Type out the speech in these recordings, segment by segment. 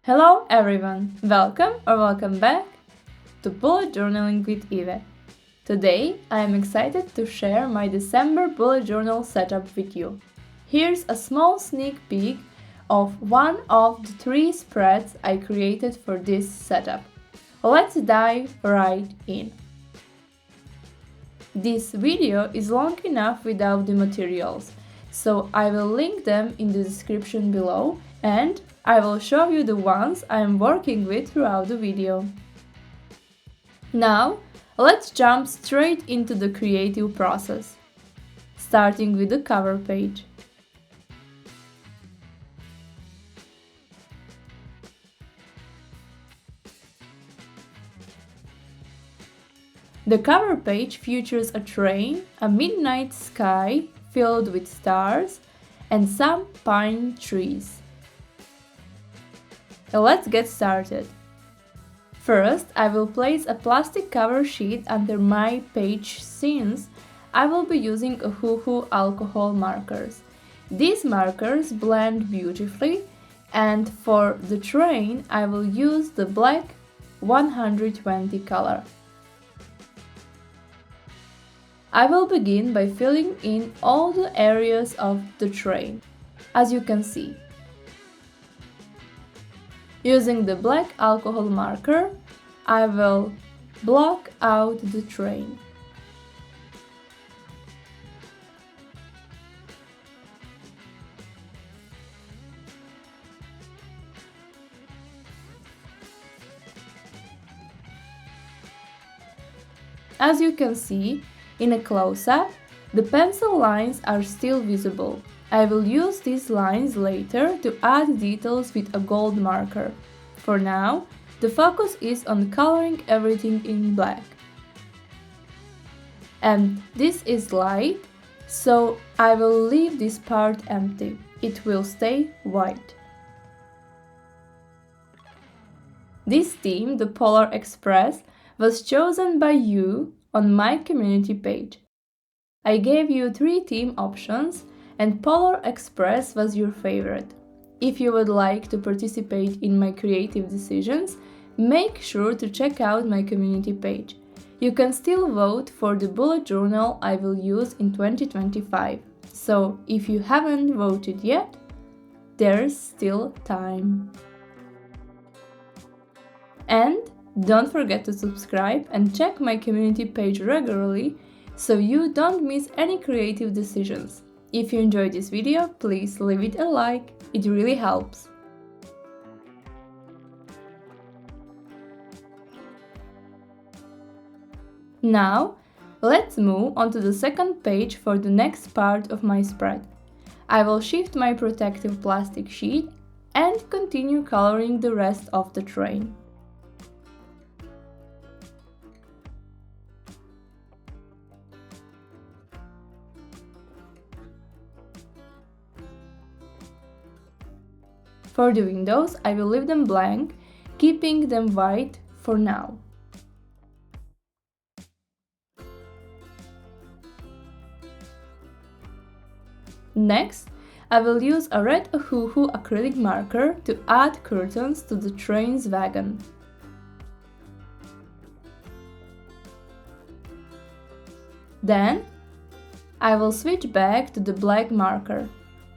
Hello everyone! Welcome back to Bullet Journaling with Eve. Today I am excited to share my December bullet journal setup with you. Here's a small sneak peek of one of the 3 spreads I created for this setup. Let's dive right in. This video is long enough without the materials, so I will link them in the description below and I will show you the ones I am working with throughout the video. Now, let's jump straight into the creative process, starting with the cover page. The cover page features a train, a midnight sky filled with stars, and some pine trees. Let's get started. First, I will place a plastic cover sheet under my page since I will be using Ohuhu alcohol markers. These markers blend beautifully, and for the train I will use the black 120 color. I will begin by filling in all the areas of the train, as you can see. Using the black alcohol marker, I will block out the train. As you can see, in a close-up, the pencil lines are still visible. I will use these lines later to add details with a gold marker. For now, the focus is on coloring everything in black. And this is light, so I will leave this part empty. It will stay white. This theme, the Polar Express, was chosen by you on my community page. I gave you 3 theme options, and Polar Express was your favorite. If you would like to participate in my creative decisions, make sure to check out my community page. You can still vote for the bullet journal I will use in 2025. So if you haven't voted yet, there's still time. And don't forget to subscribe and check my community page regularly so you don't miss any creative decisions. If you enjoyed this video, please leave it a like, it really helps. Now, let's move on to the second page for the next part of my spread. I will shift my protective plastic sheet and continue coloring the rest of the train. For the windows, I will leave them blank, keeping them white for now. Next, I will use a red Ohuhu acrylic marker to add curtains to the train's wagon. Then, I will switch back to the black marker.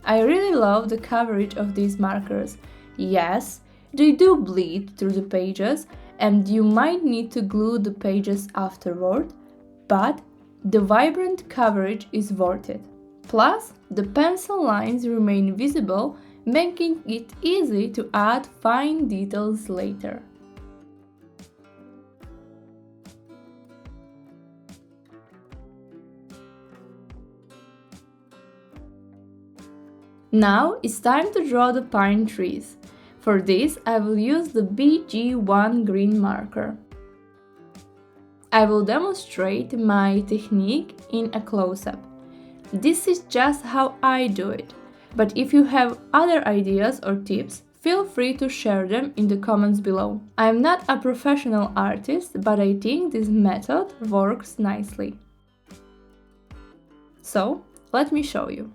I really love the coverage of these markers. Yes, they do bleed through the pages and you might need to glue the pages afterward, but the vibrant coverage is worth it. Plus, the pencil lines remain visible, making it easy to add fine details later. Now it's time to draw the pine trees. For this, I will use the BG1 green marker. I will demonstrate my technique in a close-up. This is just how I do it, but if you have other ideas or tips, feel free to share them in the comments below. I am not a professional artist, but I think this method works nicely. So, let me show you.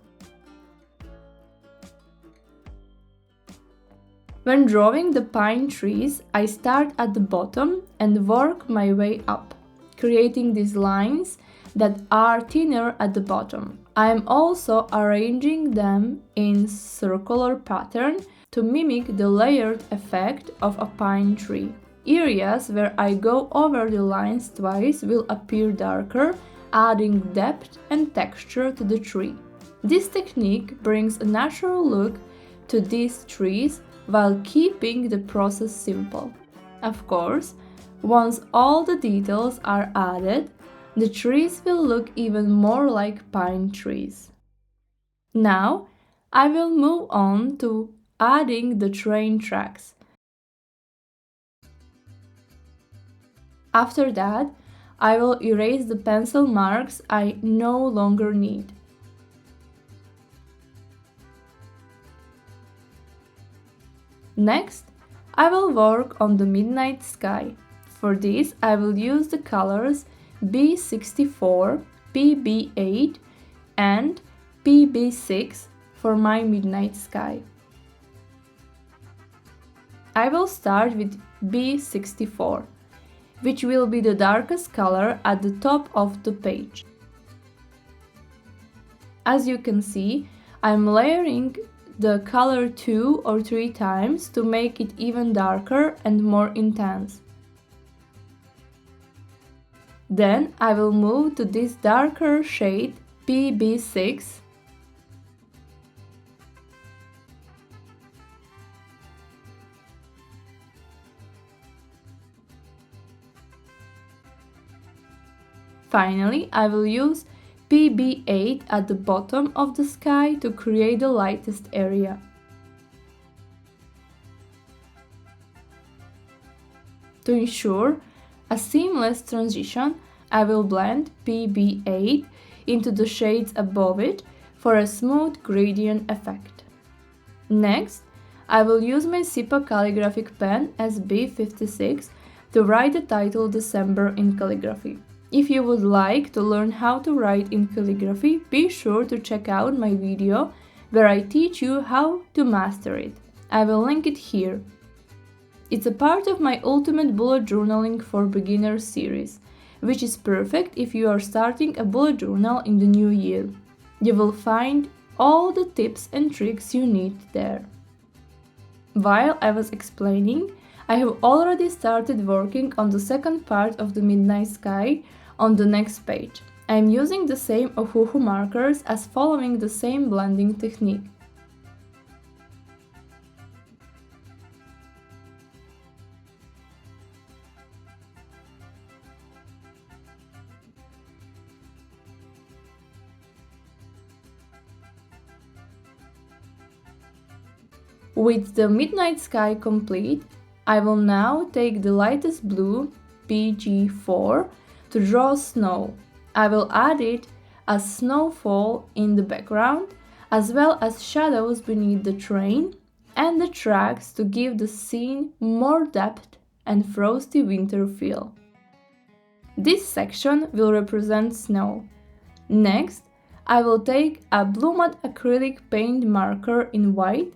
When drawing the pine trees, I start at the bottom and work my way up, creating these lines that are thinner at the bottom. I am also arranging them in circular pattern to mimic the layered effect of a pine tree. Areas where I go over the lines twice will appear darker, adding depth and texture to the tree. This technique brings a natural look to these trees while keeping the process simple. Of course, once all the details are added, the trees will look even more like pine trees. Now, I will move on to adding the train tracks. After that, I will erase the pencil marks I no longer need. Next, I will work on the midnight sky. For this, I will use the colors B64, PB8 and PB6 for my midnight sky. I will start with B64, which will be the darkest color at the top of the page. As you can see, I'm layering the color 2 or 3 times to make it even darker and more intense. Then I will move to this darker shade PB6. Finally, I will use PB8 at the bottom of the sky to create the lightest area. To ensure a seamless transition, I will blend PB8 into the shades above it for a smooth gradient effect. Next, I will use my SIPA calligraphic pen SB56 to write the title December in calligraphy. If you would like to learn how to write in calligraphy, be sure to check out my video where I teach you how to master it. I will link it here. It's a part of my Ultimate Bullet Journaling for Beginners series, which is perfect if you are starting a bullet journal in the new year. You will find all the tips and tricks you need there. While I was explaining, I have already started working on the second part of the midnight sky on the next page. I am using the same Ohuhu markers as following the same blending technique. With the midnight sky complete, I will now take the lightest blue, PG4, to draw snow. I will add it as snowfall in the background, as well as shadows beneath the train and the tracks to give the scene more depth and frosty winter feel. This section will represent snow. Next, I will take a BLUMAD acrylic paint marker in white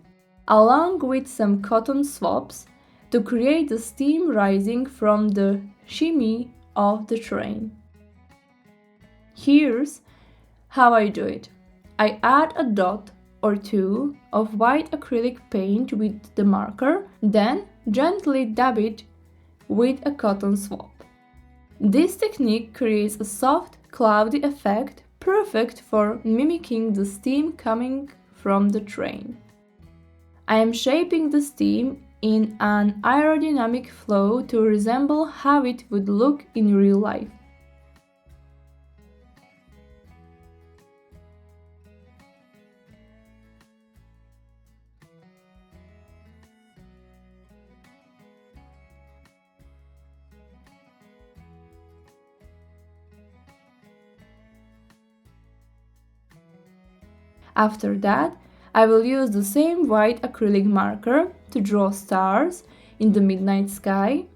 along with some cotton swabs to create the steam rising from the shimmy of the train. Here's how I do it. I add a dot or two of white acrylic paint with the marker, then gently dab it with a cotton swab. This technique creates a soft, cloudy effect perfect for mimicking the steam coming from the train. I am shaping the steam in an aerodynamic flow to resemble how it would look in real life. After that, I will use the same white acrylic marker to draw stars in the midnight sky.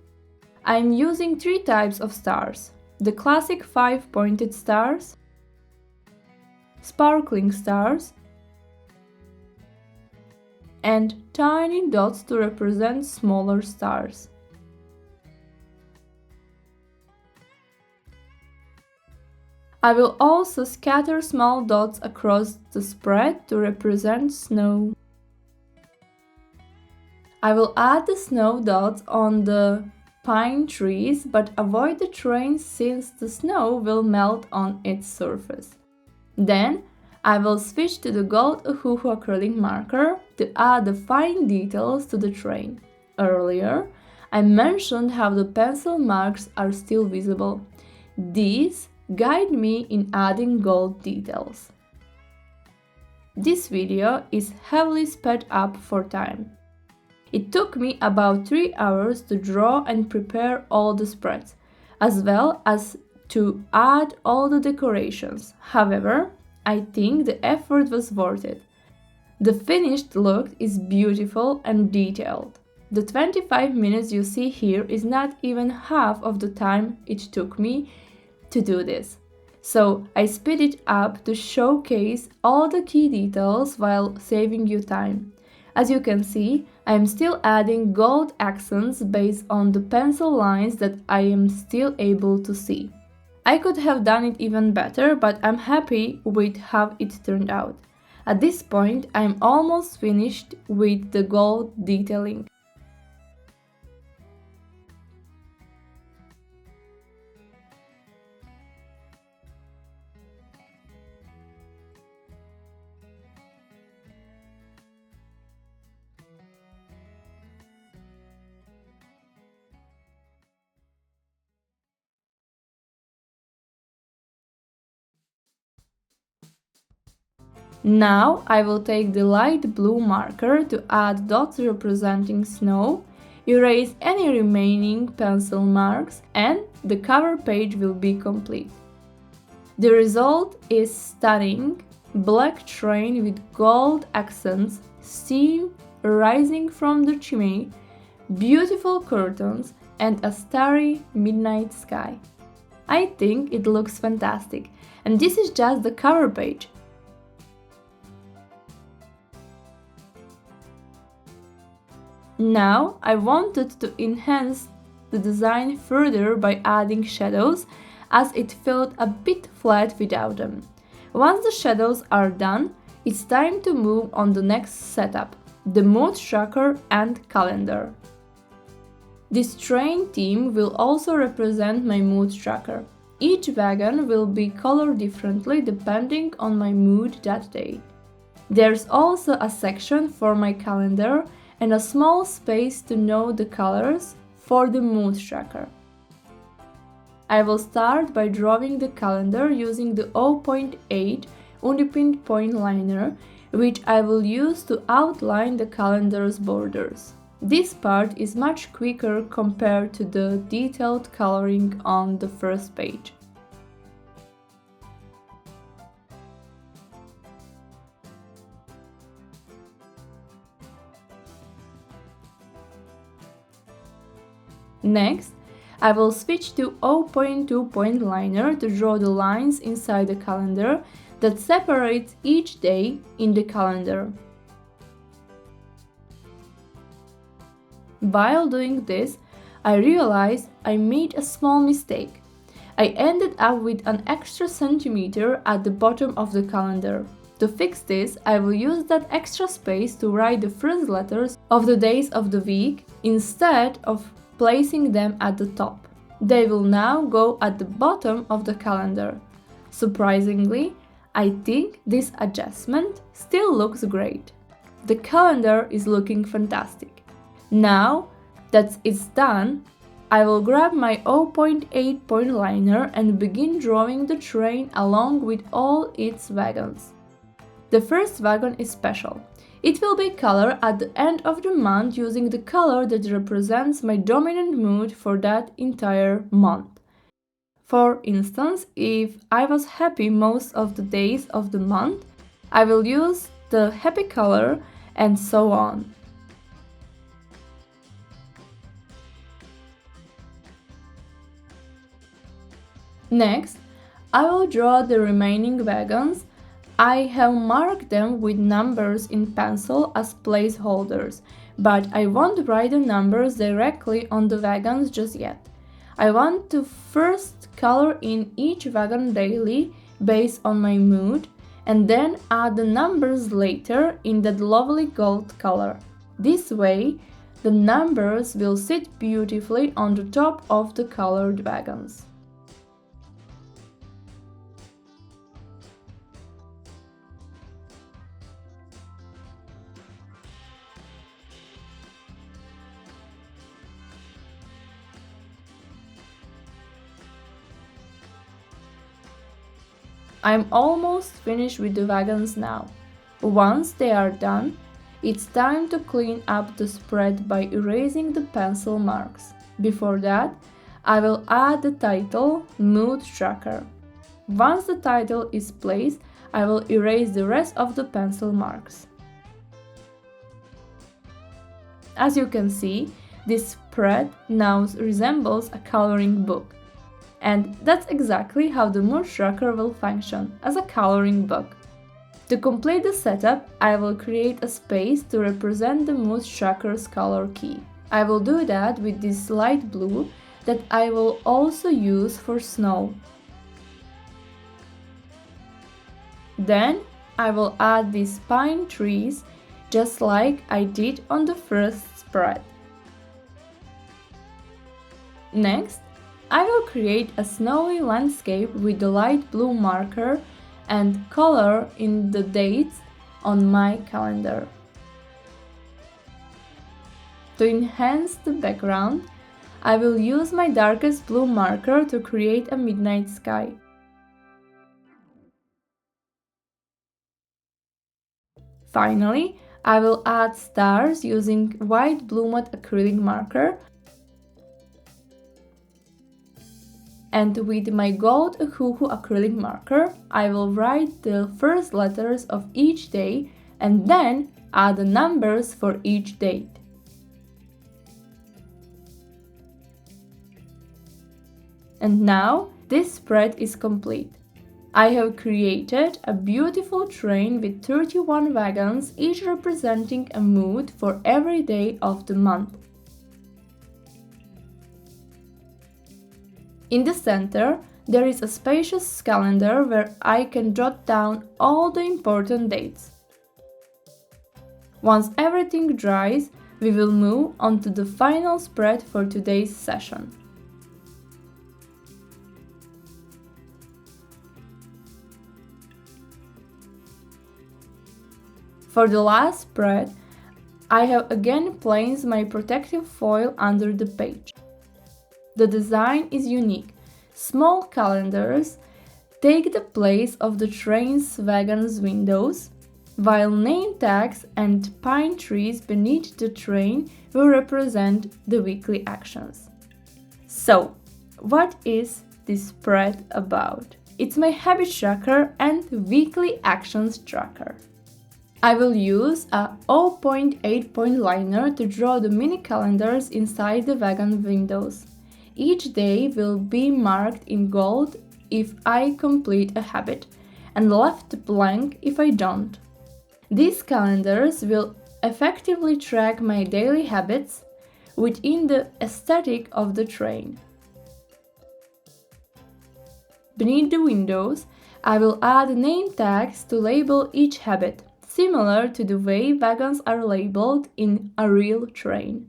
I am using 3 types of stars: the classic 5-pointed stars, sparkling stars, and tiny dots to represent smaller stars. I will also scatter small dots across the spread to represent snow. I will add the snow dots on the pine trees, but avoid the train since the snow will melt on its surface. Then I will switch to the gold Ohuhu acrylic marker to add the fine details to the train. Earlier, I mentioned how the pencil marks are still visible. These guide me in adding gold details. This video is heavily sped up for time. It took me about 3 hours to draw and prepare all the spreads, as well as to add all the decorations. However, I think the effort was worth it. The finished look is beautiful and detailed. The 25 minutes you see here is not even half of the time it took me to do this. So I speed it up to showcase all the key details while saving you time. As you can see, I am still adding gold accents based on the pencil lines that I am still able to see. I could have done it even better, but I'm happy with how it turned out. At this point, I'm almost finished with the gold detailing. Now I will take the light blue marker to add dots representing snow, erase any remaining pencil marks, and the cover page will be complete. The result is stunning black train with gold accents, steam rising from the chimney, beautiful curtains, and a starry midnight sky. I think it looks fantastic, and this is just the cover page. Now I wanted to enhance the design further by adding shadows, as it felt a bit flat without them. Once the shadows are done, it's time to move on the next setup, the mood tracker and calendar. This train theme will also represent my mood tracker. Each wagon will be colored differently depending on my mood that day. There's also a section for my calendar and a small space to know the colors for the mood tracker. I will start by drawing the calendar using the 0.8 UniPin Pointliner, which I will use to outline the calendar's borders. This part is much quicker compared to the detailed coloring on the first page. Next, I will switch to 0.2 Pointliner to draw the lines inside the calendar that separates each day in the calendar. While doing this, I realized I made a small mistake. I ended up with an extra centimeter at the bottom of the calendar. To fix this, I will use that extra space to write the first letters of the days of the week instead of placing them at the top. They will now go at the bottom of the calendar. Surprisingly, I think this adjustment still looks great. The calendar is looking fantastic. Now that it's done, I will grab my 0.8 Pointliner and begin drawing the train along with all its wagons. The first wagon is special. It will be colored at the end of the month using the color that represents my dominant mood for that entire month. For instance, if I was happy most of the days of the month, I will use the happy color and so on. Next, I will draw the remaining wagons. I have marked them with numbers in pencil as placeholders, but I won't write the numbers directly on the wagons just yet. I want to first color in each wagon daily based on my mood, and then add the numbers later in that lovely gold color. This way, the numbers will sit beautifully on the top of the colored wagons. I'm almost finished with the wagons now. Once they are done, it's time to clean up the spread by erasing the pencil marks. Before that, I will add the title Mood Tracker. Once the title is placed, I will erase the rest of the pencil marks. As you can see, this spread now resembles a coloring book. And that's exactly how the mood tracker will function, as a coloring book. To complete the setup, I will create a space to represent the mood tracker's color key. I will do that with this light blue that I will also use for snow. Then I will add these pine trees just like I did on the first spread. Next, I will create a snowy landscape with the light blue marker and color in the dates on my calendar. To enhance the background, I will use my darkest blue marker to create a midnight sky. Finally, I will add stars using white BLUMAD acrylic marker, and with my gold Ohuhu acrylic marker, I will write the first letters of each day and then add the numbers for each date. And now this spread is complete. I have created a beautiful train with 31 wagons, each representing a mood for every day of the month. In the center, there is a spacious calendar where I can jot down all the important dates. Once everything dries, we will move on to the final spread for today's session. For the last spread, I have again placed my protective foil under the page. The design is unique. Small calendars take the place of the train's wagon's windows, while name tags and pine trees beneath the train will represent the weekly actions. So, what is this spread about? It's my habit tracker and weekly actions tracker. I will use a 0.8 point liner to draw the mini calendars inside the wagon windows. Each day will be marked in gold if I complete a habit, and left blank if I don't. These calendars will effectively track my daily habits within the aesthetic of the train. Beneath the windows, I will add name tags to label each habit, similar to the way wagons are labeled in a real train.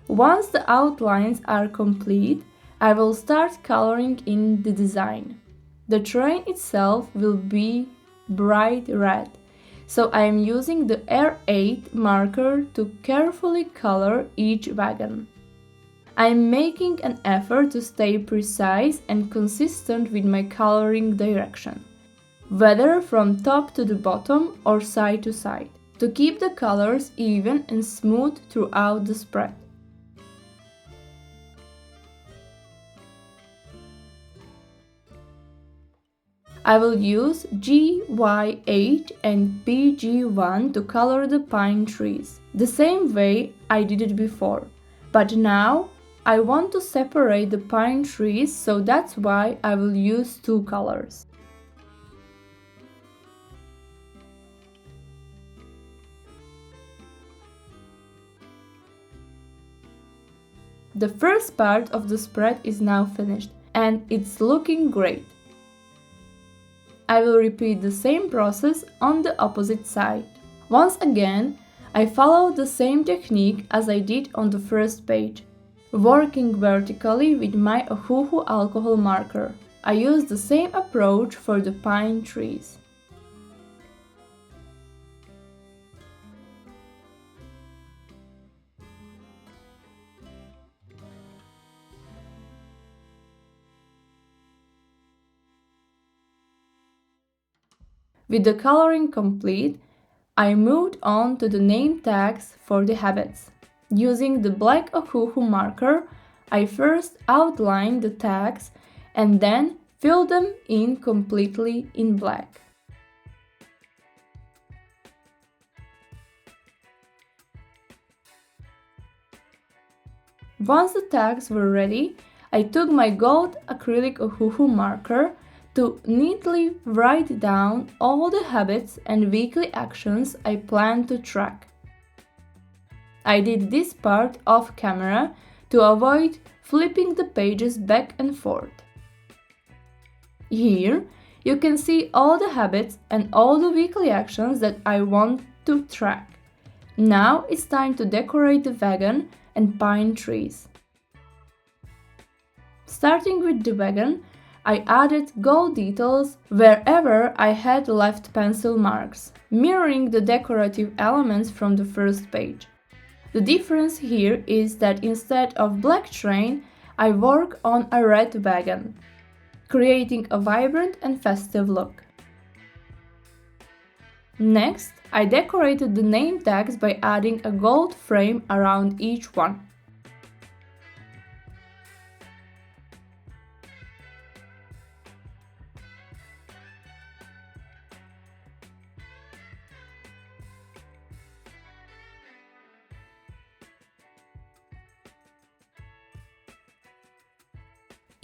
Once the outlines are complete, I will start coloring in the design. The train itself will be bright red, so I am using the R8 marker to carefully color each wagon. I am making an effort to stay precise and consistent with my coloring direction, whether from top to the bottom or side to side, to keep the colors even and smooth throughout the spread. I will use GY8 and BG1 to color the pine trees, the same way I did it before. But now I want to separate the pine trees, so that's why I will use two colors. The first part of the spread is now finished and it's looking great. I will repeat the same process on the opposite side. Once again, I follow the same technique as I did on the first page, working vertically with my Ohuhu alcohol marker. I use the same approach for the pine trees. With the coloring complete, I moved on to the name tags for the habits. Using the black Ohuhu marker, I first outlined the tags and then filled them in completely in black. Once the tags were ready, I took my gold acrylic Ohuhu marker to neatly write down all the habits and weekly actions I plan to track. I did this part off camera to avoid flipping the pages back and forth. Here you can see all the habits and all the weekly actions that I want to track. Now it's time to decorate the wagon and pine trees. Starting with the wagon, I added gold details wherever I had left pencil marks, mirroring the decorative elements from the first page. The difference here is that instead of black train, I work on a red wagon, creating a vibrant and festive look. Next, I decorated the name tags by adding a gold frame around each one.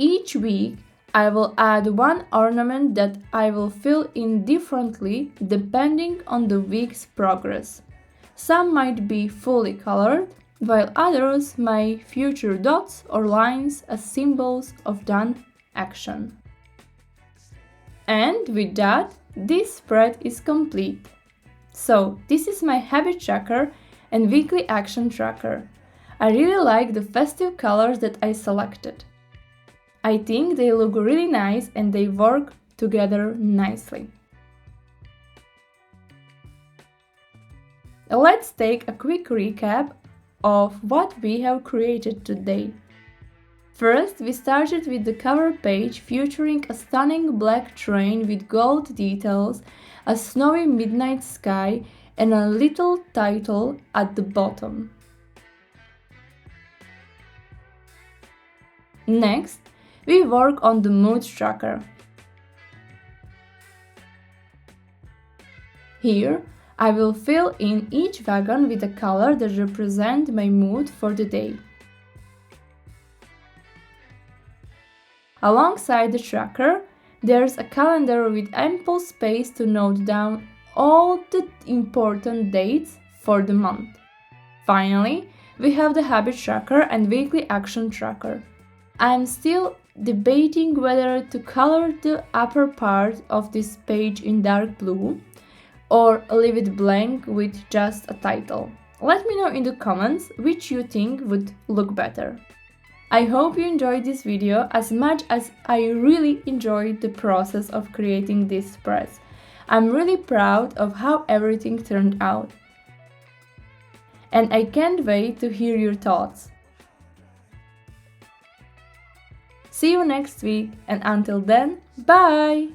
Each week, I will add one ornament that I will fill in differently depending on the week's progress. Some might be fully colored, while others might feature dots or lines as symbols of done action. And with that, this spread is complete. So, this is my habit tracker and weekly action tracker. I really like the festive colors that I selected. I think they look really nice and they work together nicely. Let's take a quick recap of what we have created today. First, we started with the cover page featuring a stunning black train with gold details, a snowy midnight sky, and a little title at the bottom. Next, we work on the mood tracker. Here, I will fill in each wagon with a color that represents my mood for the day. Alongside the tracker, there's a calendar with ample space to note down all the important dates for the month. Finally, we have the habit tracker and weekly action tracker. I am still debating whether to color the upper part of this page in dark blue or leave it blank with just a title. Let me know in the comments which you think would look better. I hope you enjoyed this video as much as I really enjoyed the process of creating these spreads. I'm really proud of how everything turned out. And I can't wait to hear your thoughts. See you next week, and until then, bye!